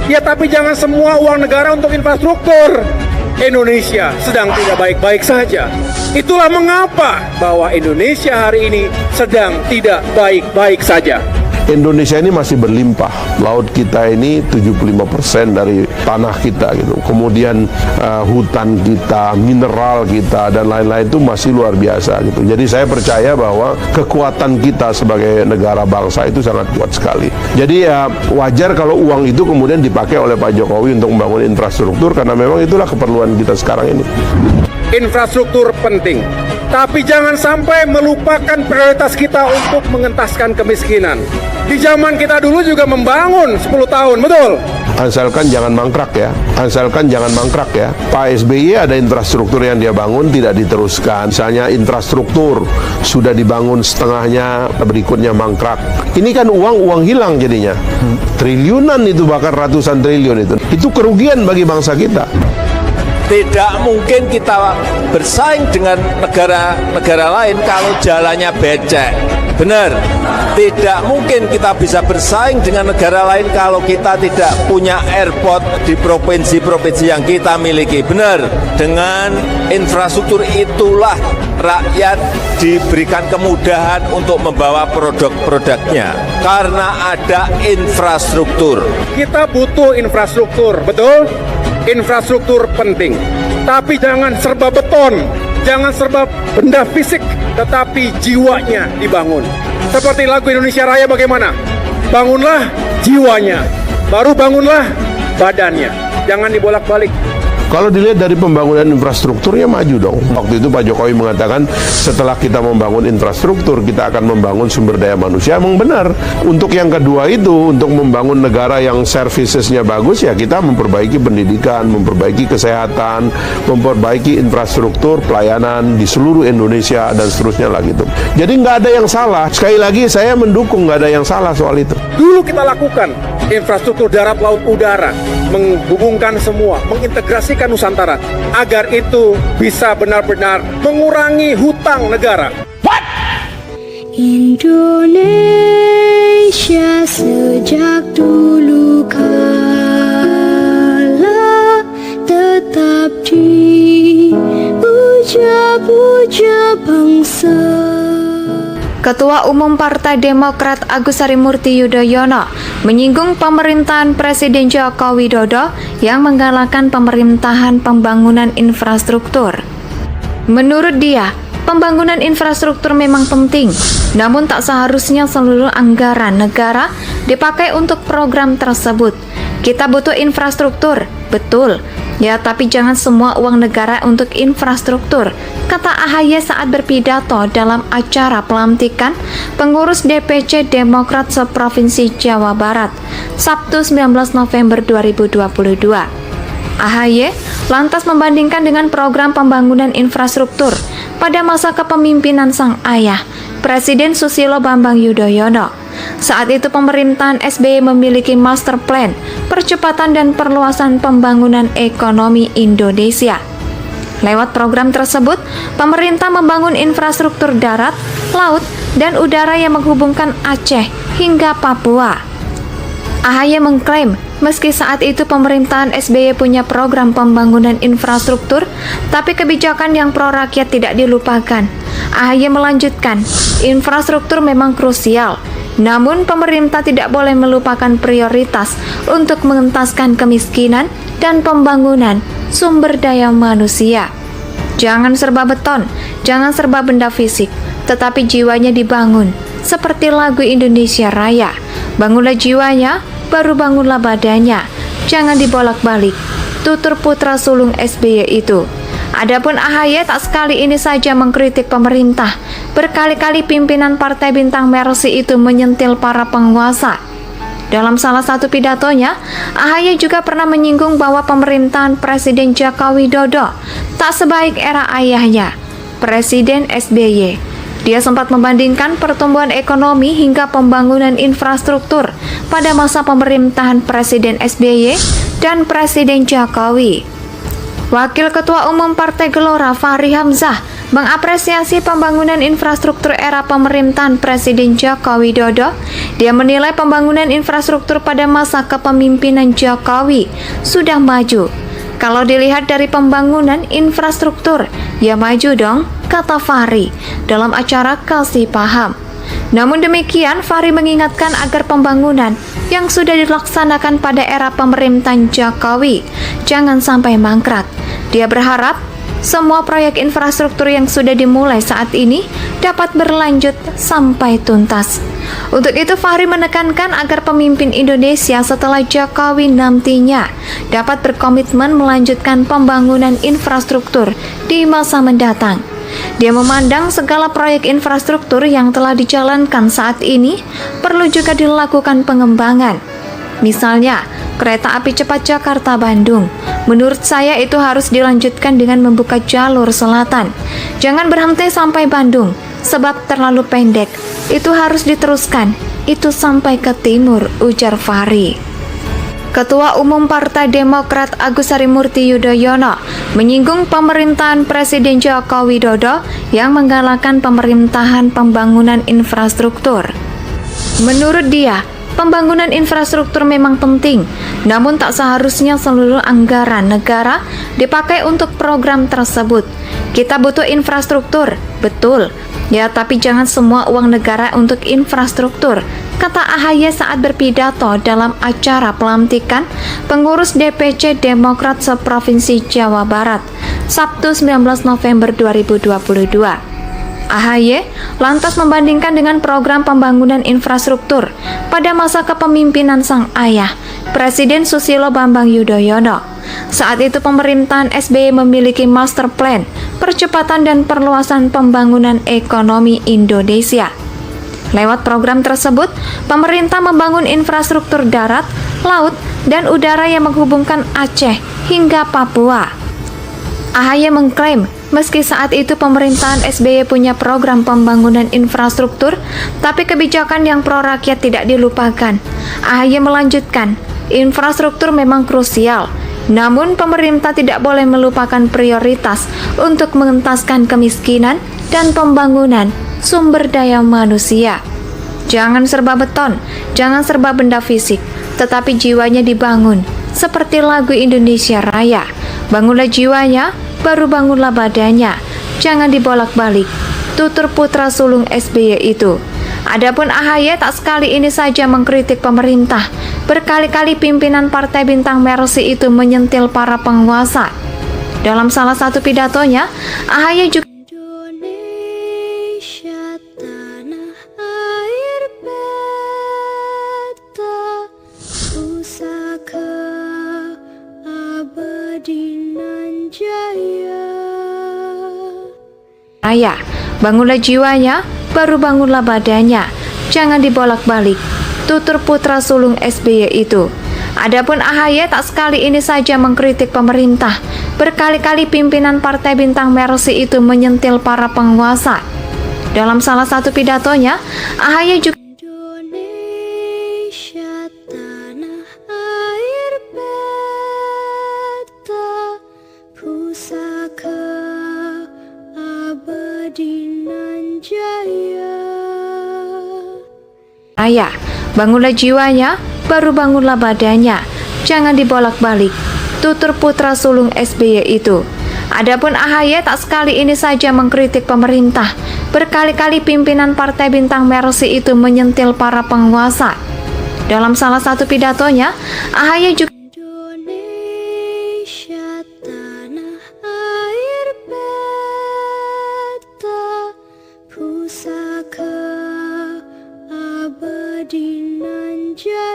Ya tapi jangan semua uang negara untuk infrastruktur. Indonesia sedang tidak baik-baik saja. Itulah mengapa bahwa Indonesia hari ini sedang tidak baik-baik saja. Indonesia ini masih berlimpah. Laut kita ini 75% dari tanah kita gitu. Kemudian hutan kita, mineral kita dan lain-lain itu masih luar biasa gitu. Jadi saya percaya bahwa kekuatan kita sebagai negara bangsa itu sangat kuat sekali. Jadi ya wajar kalau uang itu kemudian dipakai oleh Pak Jokowi untuk membangun infrastruktur karena memang itulah keperluan kita sekarang ini. Infrastruktur penting, tapi jangan sampai melupakan prioritas kita untuk mengentaskan kemiskinan. Di zaman kita dulu juga membangun 10 tahun, betul? Asalkan jangan mangkrak ya, asalkan jangan mangkrak ya. Pak SBY ada infrastruktur yang dia bangun tidak diteruskan. Misalnya infrastruktur sudah dibangun setengahnya, berikutnya mangkrak. Ini kan uang hilang jadinya. Triliunan itu, bahkan ratusan triliun itu. Itu kerugian bagi bangsa kita. Tidak mungkin kita bersaing dengan negara-negara lain kalau jalannya becek. Benar, tidak mungkin kita bisa bersaing dengan negara lain kalau kita tidak punya airport di provinsi-provinsi yang kita miliki. Benar, dengan infrastruktur itulah rakyat diberikan kemudahan untuk membawa produk-produknya karena ada infrastruktur. Kita butuh infrastruktur, betul? Infrastruktur penting, tapi jangan serba beton, jangan serba benda fisik, tetapi jiwanya dibangun. Seperti lagu Indonesia Raya bagaimana? Bangunlah jiwanya, baru bangunlah badannya. Jangan dibolak-balik. Kalau dilihat dari pembangunan infrastrukturnya maju dong. Waktu itu Pak Jokowi mengatakan setelah kita membangun infrastruktur, kita akan membangun sumber daya manusia. Emang benar. Untuk yang kedua itu, untuk membangun negara yang servicesnya bagus, ya kita memperbaiki pendidikan, memperbaiki kesehatan, memperbaiki infrastruktur pelayanan di seluruh Indonesia dan seterusnya lah gitu. Jadi nggak ada yang salah. Sekali lagi saya mendukung, nggak ada yang salah soal itu. Dulu kita lakukan infrastruktur darat, laut, udara, menghubungkan semua, mengintegrasikan Nusantara agar itu bisa benar-benar mengurangi hutang negara. Indonesia sejak dulu kala tetap dipuja-puja bangsa. Ketua Umum Partai Demokrat Agus Harimurti Yudhoyono menyinggung pemerintahan Presiden Joko Widodo yang menggalakkan pemerintahan pembangunan infrastruktur. Menurut dia, pembangunan infrastruktur memang penting, namun tak seharusnya seluruh anggaran negara dipakai untuk program tersebut. Kita butuh infrastruktur, betul. Ya, tapi jangan semua uang negara untuk infrastruktur, kata AHY saat berpidato dalam acara pelantikan pengurus DPC Demokrat seprovinsi Jawa Barat, Sabtu 19 November 2022. AHY lantas membandingkan dengan program pembangunan infrastruktur pada masa kepemimpinan sang ayah, Presiden Susilo Bambang Yudhoyono. Saat itu pemerintahan SBY memiliki master plan percepatan dan perluasan pembangunan ekonomi Indonesia. Lewat program tersebut, pemerintah membangun infrastruktur darat, laut, dan udara yang menghubungkan Aceh hingga Papua. AHY mengklaim meski saat itu pemerintahan SBY punya program pembangunan infrastruktur, tapi kebijakan yang pro rakyat tidak dilupakan. AHY melanjutkan, infrastruktur memang krusial, namun pemerintah tidak boleh melupakan prioritas untuk mengentaskan kemiskinan dan pembangunan sumber daya manusia. Jangan serba beton, jangan serba benda fisik, tetapi jiwanya dibangun, seperti lagu Indonesia Raya. Bangunlah jiwanya, baru bangunlah badannya. Jangan dibolak-balik, tutur putra sulung SBY itu. Adapun AHY tak sekali ini saja mengkritik pemerintah. Berkali-kali pimpinan Partai Bintang Mersi itu menyentil para penguasa. Dalam salah satu pidatonya, AHY juga pernah menyinggung bahwa pemerintahan Presiden Joko Widodo tak sebaik era ayahnya, Presiden SBY. Dia sempat membandingkan pertumbuhan ekonomi hingga pembangunan infrastruktur pada masa pemerintahan Presiden SBY dan Presiden Jokowi. Wakil Ketua Umum Partai Gelora Fahri Hamzah mengapresiasi pembangunan infrastruktur era pemerintahan Presiden Joko Widodo. Dia menilai pembangunan infrastruktur pada masa kepemimpinan Jokowi sudah maju. Kalau dilihat dari pembangunan infrastruktur, ya maju dong, kata Fahri dalam acara Kasih Paham. Namun demikian, Fahri mengingatkan agar pembangunan yang sudah dilaksanakan pada era pemerintahan Jokowi jangan sampai mangkrak. Dia berharap semua proyek infrastruktur yang sudah dimulai saat ini dapat berlanjut sampai tuntas. Untuk itu, Fahri menekankan agar pemimpin Indonesia setelah Jokowi nantinya dapat berkomitmen melanjutkan pembangunan infrastruktur di masa mendatang. Dia memandang segala proyek infrastruktur yang telah dijalankan saat ini perlu juga dilakukan pengembangan. Misalnya, kereta api cepat Jakarta-Bandung. Menurut saya itu harus dilanjutkan dengan membuka jalur selatan. Jangan berhenti sampai Bandung, sebab terlalu pendek. Itu harus diteruskan, itu sampai ke timur, ujar Fahri. Ketua Umum Partai Demokrat Agus Harimurti Yudhoyono menyinggung pemerintahan Presiden Joko Widodo yang menggalakkan pemerintahan pembangunan infrastruktur. Menurut dia, pembangunan infrastruktur memang penting, namun tak seharusnya seluruh anggaran negara dipakai untuk program tersebut. Kita butuh infrastruktur, betul, ya, tapi jangan semua uang negara untuk infrastruktur, kata AHY saat berpidato dalam acara pelantikan pengurus DPC Demokrat seprovinsi Jawa Barat, Sabtu 19 November 2022. AHY lantas membandingkan dengan program pembangunan infrastruktur pada masa kepemimpinan sang ayah, Presiden Susilo Bambang Yudhoyono. Saat itu pemerintahan SBY memiliki master plan percepatan dan perluasan pembangunan ekonomi Indonesia. Lewat program tersebut, pemerintah membangun infrastruktur darat, laut, dan udara yang menghubungkan Aceh hingga Papua. AHY mengklaim meski saat itu pemerintahan SBY punya program pembangunan infrastruktur, tapi kebijakan yang pro-rakyat tidak dilupakan. AHY melanjutkan, infrastruktur memang krusial, namun pemerintah tidak boleh melupakan prioritas untuk mengentaskan kemiskinan dan pembangunan sumber daya manusia. Jangan serba beton, jangan serba benda fisik, tetapi jiwanya dibangun, seperti lagu Indonesia Raya. Bangunlah jiwanya, baru bangunlah badannya, jangan dibolak-balik, tutur putra sulung SBY itu. Adapun AHY tak sekali ini saja mengkritik pemerintah, berkali-kali pimpinan Partai Bintang Mersi itu menyentil para penguasa. Dalam salah satu pidatonya, AHY juga Indonesia tanah air beta, pusaka abadi nan jaya. Raya, bangunlah jiwanya, baru bangunlah badannya, jangan dibolak-balik, tutur putra sulung SBY itu. Adapun AHY tak sekali ini saja mengkritik pemerintah, berkali-kali pimpinan Partai Bintang Mersi itu menyentil para penguasa. Dalam salah satu pidatonya, AHY juga Indonesia tanah air beta, pusaka abadi nan jaya. Raya, bangunlah jiwanya, baru bangunlah badannya, jangan dibolak-balik, tutur putra sulung SBY itu. Adapun AHY tak sekali ini saja mengkritik pemerintah, berkali-kali pimpinan Partai Bintang Mersi itu menyentil para penguasa. Dalam salah satu pidatonya, AHY juga Indonesia tanah air beta, pusaka abadi nan jaya.